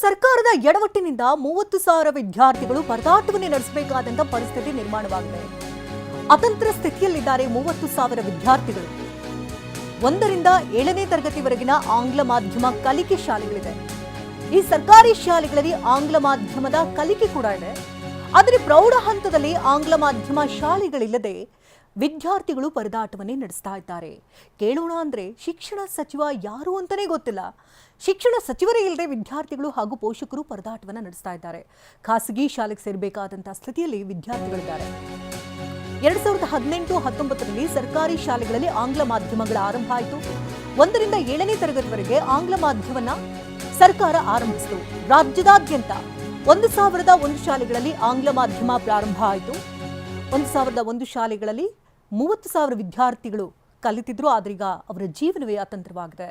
ಸರ್ಕಾರದ ಎಡವಟ್ಟಿನಿಂದ 30,000 ವಿದ್ಯಾರ್ಥಿಗಳು ಪರದಾಟವನ್ನೇ ನಡೆಸಬೇಕಾದಂತ ಪರಿಸ್ಥಿತಿ ನಿರ್ಮಾಣವಾಗಿದೆ. ಅತಂತ್ರ ಸ್ಥಿತಿಯಲ್ಲಿದ್ದಾರೆ 30,000 ವಿದ್ಯಾರ್ಥಿಗಳು. 1ರಿಂದ 7ನೇ ತರಗತಿವರೆಗಿನ ಆಂಗ್ಲ ಮಾಧ್ಯಮ ಕಲಿಕೆ ಶಾಲೆಗಳಿದೆ. ಈ ಸರ್ಕಾರಿ ಶಾಲೆಗಳಲ್ಲಿ ಆಂಗ್ಲ ಮಾಧ್ಯಮದ ಕಲಿಕೆ ಕೂಡ ಇದೆ. ಆದರೆ ಪ್ರೌಢ ಹಂತದಲ್ಲಿ ಆಂಗ್ಲ ಮಾಧ್ಯಮ ಶಾಲೆಗಳಿಲ್ಲದೆ ವಿದ್ಯಾರ್ಥಿಗಳು ಪರದಾಟವನ್ನೇ ನಡೆಸ್ತಾ ಇದ್ದಾರೆ. ಕೇಳೋಣ ಅಂದ್ರೆ ಶಿಕ್ಷಣ ಸಚಿವ ಯಾರು ಅಂತಾನೆ ಗೊತ್ತಿಲ್ಲ. ಶಿಕ್ಷಣ ಸಚಿವರೇ ಇಲ್ಲದೆ ವಿದ್ಯಾರ್ಥಿಗಳು ಹಾಗೂ ಪೋಷಕರು ಪರದಾಟವನ್ನ ನಡೆಸ್ತಾ ಇದ್ದಾರೆ. ಖಾಸಗಿ ಶಾಲೆಗೆ ಸೇರಬೇಕಾದಂತಹ ಸ್ಥಿತಿಯಲ್ಲಿ ವಿದ್ಯಾರ್ಥಿಗಳಿದ್ದಾರೆ. 2018-19ರಲ್ಲಿ ಸರ್ಕಾರಿ ಶಾಲೆಗಳಲ್ಲಿ ಆಂಗ್ಲ ಮಾಧ್ಯಮಗಳ ಆರಂಭ ಆಯಿತು. 1ರಿಂದ 7ನೇ ತರಗತಿವರೆಗೆ ಆಂಗ್ಲ ಮಾಧ್ಯಮವನ್ನ ಸರ್ಕಾರ ಆರಂಭಿಸಿತು. ರಾಜ್ಯದಾದ್ಯಂತ 1,001 ಶಾಲೆಗಳಲ್ಲಿ ಆಂಗ್ಲ ಮಾಧ್ಯಮ ಪ್ರಾರಂಭ ಆಯಿತು. 1,001 ಶಾಲೆಗಳಲ್ಲಿ 30,000 ವಿದ್ಯಾರ್ಥಿಗಳು ಕಲಿತಿದ್ರು. ಆದ್ರೀಗ ಅವರ ಜೀವನವೇ ಅತಂತ್ರವಾಗಿದೆ.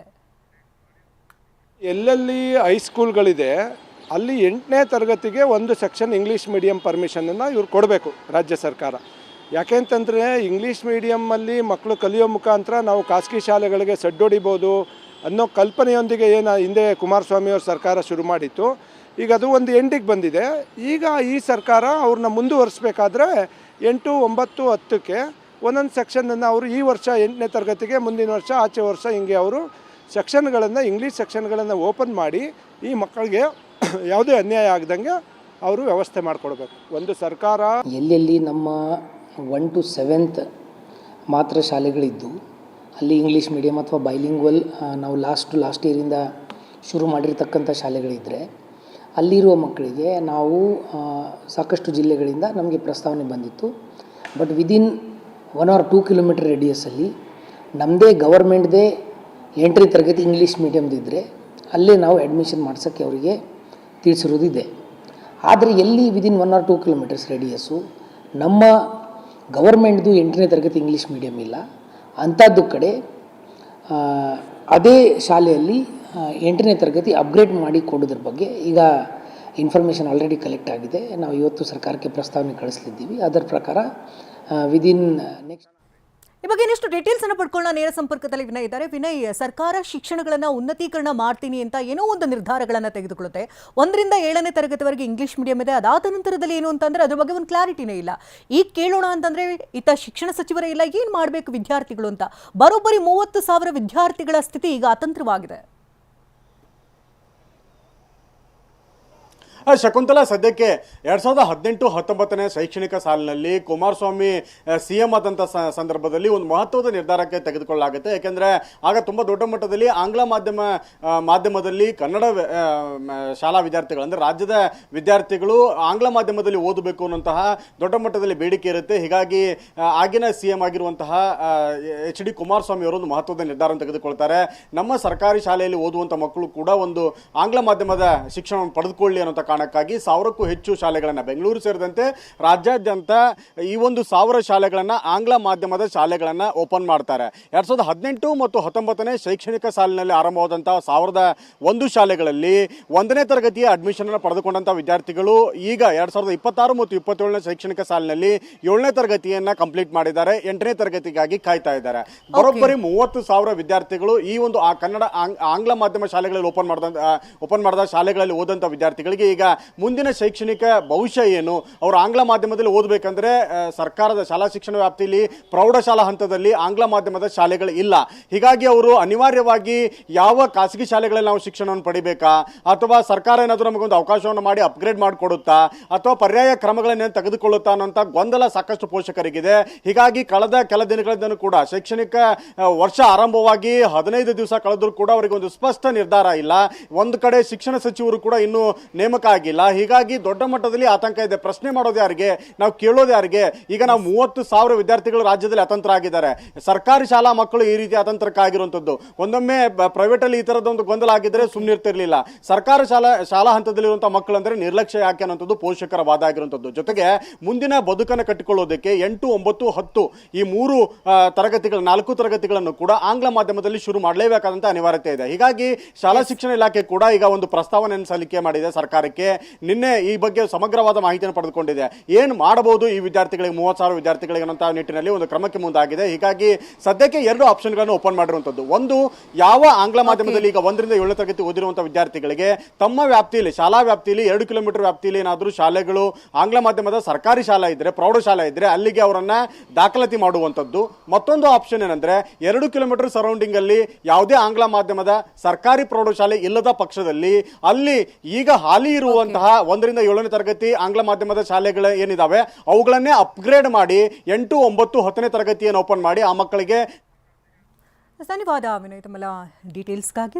ಎಲ್ಲೆಲ್ಲಿ ಹೈಸ್ಕೂಲ್ಗಳಿದೆ ಅಲ್ಲಿ 8ನೇ ತರಗತಿಗೆ ಒಂದು ಸೆಕ್ಷನ್ ಇಂಗ್ಲೀಷ್ ಮೀಡಿಯಂ ಪರ್ಮಿಷನನ್ನು ಇವ್ರು ಕೊಡಬೇಕು ರಾಜ್ಯ ಸರ್ಕಾರ. ಯಾಕೆಂತಂದರೆ ಇಂಗ್ಲೀಷ್ ಮೀಡಿಯಮ್ಮಲ್ಲಿ ಮಕ್ಕಳು ಕಲಿಯೋ ಮುಖಾಂತರ ನಾವು ಖಾಸಗಿ ಶಾಲೆಗಳಿಗೆ ಸಡ್ಡೊಡಿಬೋದು ಅನ್ನೋ ಕಲ್ಪನೆಯೊಂದಿಗೆ ಏನು ಹಿಂದೆ ಕುಮಾರಸ್ವಾಮಿಯವ್ರ ಸರ್ಕಾರ ಶುರು ಮಾಡಿತ್ತು. ಈಗ ಅದು ಒಂದು ಎಂಡಿಗೆ ಬಂದಿದೆ. ಈಗ ಈ ಸರ್ಕಾರ ಅವ್ರನ್ನ ಮುಂದುವರಿಸಬೇಕಾದ್ರೆ 8, 9, 10ಕ್ಕೆ ಒಂದೊಂದು ಸೆಕ್ಷನನ್ನು ಅವರು ಈ ವರ್ಷ 8ನೇ ತರಗತಿಗೆ, ಮುಂದಿನ ವರ್ಷ ಆಚೆ ವರ್ಷ ಹಿಂಗೆ ಅವರು ಸೆಕ್ಷನ್ಗಳನ್ನು ಇಂಗ್ಲೀಷ್ ಸೆಕ್ಷನ್ಗಳನ್ನು ಓಪನ್ ಮಾಡಿ ಈ ಮಕ್ಕಳಿಗೆ ಯಾವುದೇ ಅನ್ಯಾಯ ಆಗದಂಗೆ ಅವರು ವ್ಯವಸ್ಥೆ ಮಾಡಿಕೊಡ್ಬೇಕು. ಒಂದು ಸರ್ಕಾರ ಎಲ್ಲೆಲ್ಲಿ ನಮ್ಮ 1 to 7th ಮಾತ್ರ ಶಾಲೆಗಳಿದ್ದು ಅಲ್ಲಿ ಇಂಗ್ಲೀಷ್ ಮೀಡಿಯಮ್ ಅಥವಾ ಬೈಲಿಂಗ್ವಲ್ ನಾವು ಲಾಸ್ಟ್ ಇಯರಿಂದ ಶುರು ಮಾಡಿರ್ತಕ್ಕಂಥ ಶಾಲೆಗಳಿದ್ದರೆ ಅಲ್ಲಿರುವ ಮಕ್ಕಳಿಗೆ ನಾವು ಸಾಕಷ್ಟು ಜಿಲ್ಲೆಗಳಿಂದ ನಮಗೆ ಪ್ರಸ್ತಾವನೆ ಬಂದಿತ್ತು. ಬಟ್ ವಿದಿನ್ 1 or 2 ಕಿಲೋಮೀಟರ್ ರೇಡಿಯಸಲ್ಲಿ ನಮ್ಮದೇ ಗವರ್ಮೆಂಟ್ದೇ 8ನೇ ತರಗತಿ ಇಂಗ್ಲೀಷ್ ಮೀಡಿಯಮ್ದಿದ್ದರೆ ಅಲ್ಲೇ ನಾವು ಅಡ್ಮಿಷನ್ ಮಾಡ್ಸೋಕ್ಕೆ ಅವರಿಗೆ ತಿಳಿಸಿರೋದಿದೆ. ಆದರೆ ಎಲ್ಲಿ ವಿದಿನ್ 1 or 2 ಕಿಲೋಮೀಟರ್ಸ್ ರೇಡಿಯಸ್ಸು ನಮ್ಮ ಗವರ್ಮೆಂಟ್ದು 8ನೇ ತರಗತಿ ಇಂಗ್ಲೀಷ್ ಮೀಡಿಯಮ್ ಇಲ್ಲ ಅಂಥದ್ದು ಕಡೆ ಅದೇ ಶಾಲೆಯಲ್ಲಿ 8ನೇ ತರಗತಿ ಅಪ್ಗ್ರೇಡ್ ಮಾಡಿ ಕೊಡೋದ್ರ ಬಗ್ಗೆ ಈಗ ಇನ್ಫಾರ್ಮೇಷನ್ ಆಲ್ರೆಡಿ ಕಲೆಕ್ಟ್ ಆಗಿದೆ. ನಾವು ಇವತ್ತು ಸರ್ಕಾರಕ್ಕೆ ಪ್ರಸ್ತಾವನೆ ಕಳಿಸ್ಲಿದ್ದೀವಿ. ಅದರ ಪ್ರಕಾರ ವಿದಿನ್ ನೆಕ್ಸ್ಟ್ ಈ ಬಗ್ಗೆ ಇನ್ನಷ್ಟು ಡೀಟೇಲ್ಸ್ ಅನ್ನು ಪಡ್ಕೊಳ್ಳೋಣ. ನೇರ ಸಂಪರ್ಕದಲ್ಲಿ ವಿನಯ್ ಇದ್ದಾರೆ. ವಿನಯ್, ಸರ್ಕಾರ ಶಿಕ್ಷಣಗಳನ್ನ ಉನ್ನತೀಕರಣ ಮಾಡ್ತೀನಿ ಅಂತ ಏನೋ ಒಂದು ನಿರ್ಧಾರಗಳನ್ನ ತೆಗೆದುಕೊಳ್ಳುತ್ತೆ. 1ರಿಂದ 7ನೇ ತರಗತಿವರೆಗೆ ಇಂಗ್ಲಿಷ್ ಮೀಡಿಯಂ ಇದೆ. ಅದಾದ ನಂತರದಲ್ಲಿ ಏನು ಅಂತಂದ್ರೆ ಅದ್ರ ಬಗ್ಗೆ ಒಂದು ಕ್ಲಾರಿಟಿನೇ ಇಲ್ಲ. ಈಗ ಕೇಳೋಣ ಅಂತಂದ್ರೆ ಇತ್ತ ಶಿಕ್ಷಣ ಸಚಿವರೇ ಇಲ್ಲ, ಏನ್ ಮಾಡ್ಬೇಕು ವಿದ್ಯಾರ್ಥಿಗಳು ಅಂತ. ಬರೋಬ್ಬರಿ 30,000 ವಿದ್ಯಾರ್ಥಿಗಳ ಸ್ಥಿತಿ ಈಗ ಅತಂತ್ರವಾಗಿದೆ. ಶಕುಂತಲಾ, ಸದ್ಯಕ್ಕೆ 2018-19ನೇ ಶೈಕ್ಷಣಿಕ ಸಾಲಿನಲ್ಲಿ ಕುಮಾರಸ್ವಾಮಿ CM ಆದಂಥ ಸಂದರ್ಭದಲ್ಲಿ ಒಂದು ಮಹತ್ವದ ನಿರ್ಧಾರಕ್ಕೆ ತೆಗೆದುಕೊಳ್ಳಲಾಗುತ್ತೆ. ಯಾಕೆಂದರೆ ಆಗ ತುಂಬ ದೊಡ್ಡ ಮಟ್ಟದಲ್ಲಿ ಆಂಗ್ಲ ಮಾಧ್ಯಮದಲ್ಲಿ ಕನ್ನಡ ಶಾಲಾ ವಿದ್ಯಾರ್ಥಿಗಳು ಅಂದರೆ ರಾಜ್ಯದ ವಿದ್ಯಾರ್ಥಿಗಳು ಆಂಗ್ಲ ಮಾಧ್ಯಮದಲ್ಲಿ ಓದಬೇಕು ಅನ್ನುವಂತಹ ದೊಡ್ಡ ಮಟ್ಟದಲ್ಲಿ ಬೇಡಿಕೆ ಇರುತ್ತೆ. ಹೀಗಾಗಿ ಆಗಿನ CM ಆಗಿರುವಂತಹ HD ಕುಮಾರಸ್ವಾಮಿ ಅವರು ಒಂದು ಮಹತ್ವದ ನಿರ್ಧಾರವನ್ನು ತೆಗೆದುಕೊಳ್ತಾರೆ. ನಮ್ಮ ಸರ್ಕಾರಿ ಶಾಲೆಯಲ್ಲಿ ಓದುವಂಥ ಮಕ್ಕಳು ಕೂಡ ಒಂದು ಆಂಗ್ಲ ಮಾಧ್ಯಮದ ಶಿಕ್ಷಣವನ್ನು ಪಡೆದುಕೊಳ್ಳಿ ಅನ್ನೋ ಕಾರಣಕ್ಕಾಗಿ 1000ಕ್ಕೂ ಹೆಚ್ಚು ಶಾಲೆಗಳನ್ನು, ಬೆಂಗಳೂರು ಸೇರಿದಂತೆ ರಾಜ್ಯಾದ್ಯಂತ ಈ ಒಂದು 1000 ಶಾಲೆಗಳನ್ನು ಆಂಗ್ಲ ಮಾಧ್ಯಮದ ಶಾಲೆಗಳನ್ನು ಓಪನ್ ಮಾಡ್ತಾರೆ. 2018 ಮತ್ತು 19ನೇ ಶೈಕ್ಷಣಿಕ ಸಾಲಿನಲ್ಲಿ ಆರಂಭವಾದಂತಹ 1001 ಶಾಲೆಗಳಲ್ಲಿ 1ನೇ ತರಗತಿಯ ಅಡ್ಮಿಷನ್ ಅನ್ನು ಪಡೆದುಕೊಂಡಂತಹ ವಿದ್ಯಾರ್ಥಿಗಳು ಈಗ 2026 ಮತ್ತು 27ನೇ ಶೈಕ್ಷಣಿಕ ಸಾಲಿನಲ್ಲಿ 7ನೇ ತರಗತಿಯನ್ನ ಕಂಪ್ಲೀಟ್ ಮಾಡಿದ್ದಾರೆ. 8ನೇ ತರಗತಿಗಾಗಿ ಕಾಯ್ತಾ ಇದ್ದಾರೆ. ಬರೋಬ್ಬರಿ 30,000 ವಿದ್ಯಾರ್ಥಿಗಳು ಈ ಒಂದು ಕನ್ನಡ ಆಂಗ್ಲ ಮಾಧ್ಯಮ ಶಾಲೆಗಳಲ್ಲಿ ಓಪನ್ ಮಾಡಿದ ಶಾಲೆಗಳಲ್ಲಿ ಓದಂತ ವಿದ್ಯಾರ್ಥಿಗಳಿಗೆ ಈಗ ಮುಂದಿನ ಶೈಕ್ಷಣಿಕ ಭವಿಷ್ಯ ಏನು, ಅವರು ಆಂಗ್ಲ ಮಾಧ್ಯಮದಲ್ಲಿ ಓದಬೇಕಂದ್ರೆ ಸರ್ಕಾರದ ಶಾಲಾ ಶಿಕ್ಷಣ ವ್ಯಾಪ್ತಿಯಲ್ಲಿ ಪ್ರೌಢಶಾಲಾ ಹಂತದಲ್ಲಿ ಆಂಗ್ಲ ಮಾಧ್ಯಮದ ಶಾಲೆಗಳು ಇಲ್ಲ. ಹೀಗಾಗಿ ಅವರು ಅನಿವಾರ್ಯವಾಗಿ ಯಾವ ಖಾಸಗಿ ಶಾಲೆಗಳಲ್ಲಿ ನಾವು ಶಿಕ್ಷಣವನ್ನು ಪಡಿಬೇಕಾ ಅಥವಾ ಸರ್ಕಾರ ಏನಾದರೂ ನಮಗೊಂದು ಅವಕಾಶವನ್ನು ಮಾಡಿ ಅಪ್ಗ್ರೇಡ್ ಮಾಡಿಕೊಡುತ್ತಾ ಅಥವಾ ಪರ್ಯಾಯ ಕ್ರಮಗಳನ್ನೇನು ತೆಗೆದುಕೊಳ್ಳುತ್ತಾ ಅನ್ನೋಂಥ ಗೊಂದಲ ಸಾಕಷ್ಟು ಪೋಷಕರಿಗಿದೆ. ಹೀಗಾಗಿ ಕಳೆದ ಕೆಲ ದಿನಗಳಿಂದಲೂ ಕೂಡ ಶೈಕ್ಷಣಿಕ ವರ್ಷ ಆರಂಭವಾಗಿ 15 ದಿವಸ ಕಳೆದರೂ ಕೂಡ ಅವರಿಗೆ ಒಂದು ಸ್ಪಷ್ಟ ನಿರ್ಧಾರ ಇಲ್ಲ. ಒಂದು ಕಡೆ ಶಿಕ್ಷಣ ಸಚಿವರು ಕೂಡ ಇನ್ನೂ ನೇಮಕ ಆಗಿಲ್ಲ. ಹೀಗಾಗಿ ದೊಡ್ಡ ಮಟ್ಟದಲ್ಲಿ ಆತಂಕ ಇದೆ. ಪ್ರಶ್ನೆ ಮಾಡೋದು ಯಾರಿಗೆ, ನಾವು ಕೇಳೋದು ಯಾರಿಗೆ? ಈಗ ನಾವು 30,000 ವಿದ್ಯಾರ್ಥಿಗಳು ರಾಜ್ಯದಲ್ಲಿ ಅತಂತ್ರ ಆಗಿದ್ದಾರೆ. ಸರ್ಕಾರಿ ಶಾಲಾ ಮಕ್ಕಳು ಈ ರೀತಿ ಅತಂತ್ರಕ್ಕೆ ಆಗಿರುವಂಥದ್ದು. ಒಂದೊಮ್ಮೆ ಪ್ರೈವೇಟ್ ಅಲ್ಲಿ ಈ ತರದೊಂದು ಗೊಂದಲ ಆಗಿದ್ರೆ ಸುಮ್ಮನಿರ್ತಿರ್ಲಿಲ್ಲ. ಸರ್ಕಾರ ಶಾಲಾ ಹಂತದಲ್ಲಿರುವಂತಹ ಮಕ್ಕಳು ಅಂದ್ರೆ ನಿರ್ಲಕ್ಷ್ಯ ಯಾಕೆ ಅನ್ನೋದು ಪೋಷಕರ ವಾದ ಆಗಿರುವಂಥದ್ದು. ಜೊತೆಗೆ ಮುಂದಿನ ಬದುಕನ್ನು ಕಟ್ಟಿಕೊಳ್ಳೋದಕ್ಕೆ 8, 9, 10 ಈ 3 ತರಗತಿಗಳು 4 ತರಗತಿಗಳನ್ನು ಕೂಡ ಆಂಗ್ಲ ಮಾಧ್ಯಮದಲ್ಲಿ ಶುರು ಮಾಡಲೇಬೇಕಾದಂತ ಅನಿವಾರ್ಯತೆ ಇದೆ. ಹೀಗಾಗಿ ಶಾಲಾ ಶಿಕ್ಷಣ ಇಲಾಖೆ ಕೂಡ ಈಗ ಒಂದು ಪ್ರಸ್ತಾವನೆಯನ್ನು ಸಲ್ಲಿಕೆ ಮಾಡಿದೆ ಸರ್ಕಾರಕ್ಕೆ. ಇಲಾಖೆ ನಿನ್ನೆ ಈ ಬಗ್ಗೆ ಸಮಗ್ರವಾದ ಮಾಹಿತಿಯನ್ನು ಪಡೆದುಕೊಂಡಿದೆ. ಏನು ಮಾಡಬಹುದು ಈ ವಿದ್ಯಾರ್ಥಿಗಳಿಗೆ, 30,000 ವಿದ್ಯಾರ್ಥಿಗಳಿಗೆ ಅನ್ನೋ ನಿಟ್ಟಿನಲ್ಲಿ ಒಂದು ಕ್ರಮಕ್ಕೆ ಮುಂದಾಗಿದೆ. ಹೀಗಾಗಿ ಸದ್ಯಕ್ಕೆ 2 ಆಪ್ಷನ್ಗಳನ್ನು ಓಪನ್ ಮಾಡಿರುವಂಥದ್ದು. ಒಂದು, ಯಾವ ಆಂಗ್ಲ ಮಾಧ್ಯಮದಲ್ಲಿ ಈಗ 1ರಿಂದ 7ನೇ ತರಗತಿ ಓದಿರುವಂತಹ ವಿದ್ಯಾರ್ಥಿಗಳಿಗೆ ತಮ್ಮ ವ್ಯಾಪ್ತಿಯಲ್ಲಿ, ಶಾಲಾ ವ್ಯಾಪ್ತಿಯಲ್ಲಿ 2 ಕಿಲೋಮೀಟರ್ ವ್ಯಾಪ್ತಿಯಲ್ಲಿ ಏನಾದರೂ ಶಾಲೆಗಳು ಆಂಗ್ಲ ಮಾಧ್ಯಮದ ಸರ್ಕಾರಿ ಶಾಲಾ ಇದ್ರೆ, ಪ್ರೌಢಶಾಲಾ ಇದ್ರೆ ಅಲ್ಲಿಗೆ ಅವರನ್ನ ದಾಖಲಾತಿ ಮಾಡುವಂಥದ್ದು. ಮತ್ತೊಂದು ಆಪ್ಷನ್ ಏನಂದ್ರೆ 2 ಕಿಲೋಮೀಟರ್ ಸರೌಂಡಿಂಗ್ ಅಲ್ಲಿ ಯಾವುದೇ ಆಂಗ್ಲ ಮಾಧ್ಯಮದ ಸರ್ಕಾರಿ ಪ್ರೌಢಶಾಲೆ ಇಲ್ಲದ ಪಕ್ಷದಲ್ಲಿ ಅಲ್ಲಿ ಈಗ ಹಾಲಿ ಇರುವಂತಹ 1ರಿಂದ 7ನೇ ತರಗತಿ ಆಂಗ್ಲ ಮಾಧ್ಯಮದ ಶಾಲೆಗಳು ಏನಿದಾವೆ ಅವುಗಳನ್ನೇ ಅಪ್ಗ್ರೇಡ್ ಮಾಡಿ 8, 9, 10ನೇ ತರಗತಿಯನ್ನು ಓಪನ್ ಮಾಡಿ ಆ ಮಕ್ಕಳಿಗೆ. ಧನ್ಯವಾದ ವಿನಯ್ ತಮ್ಮ ಡೀಟೇಲ್ಸ್ಗಾಗಿ.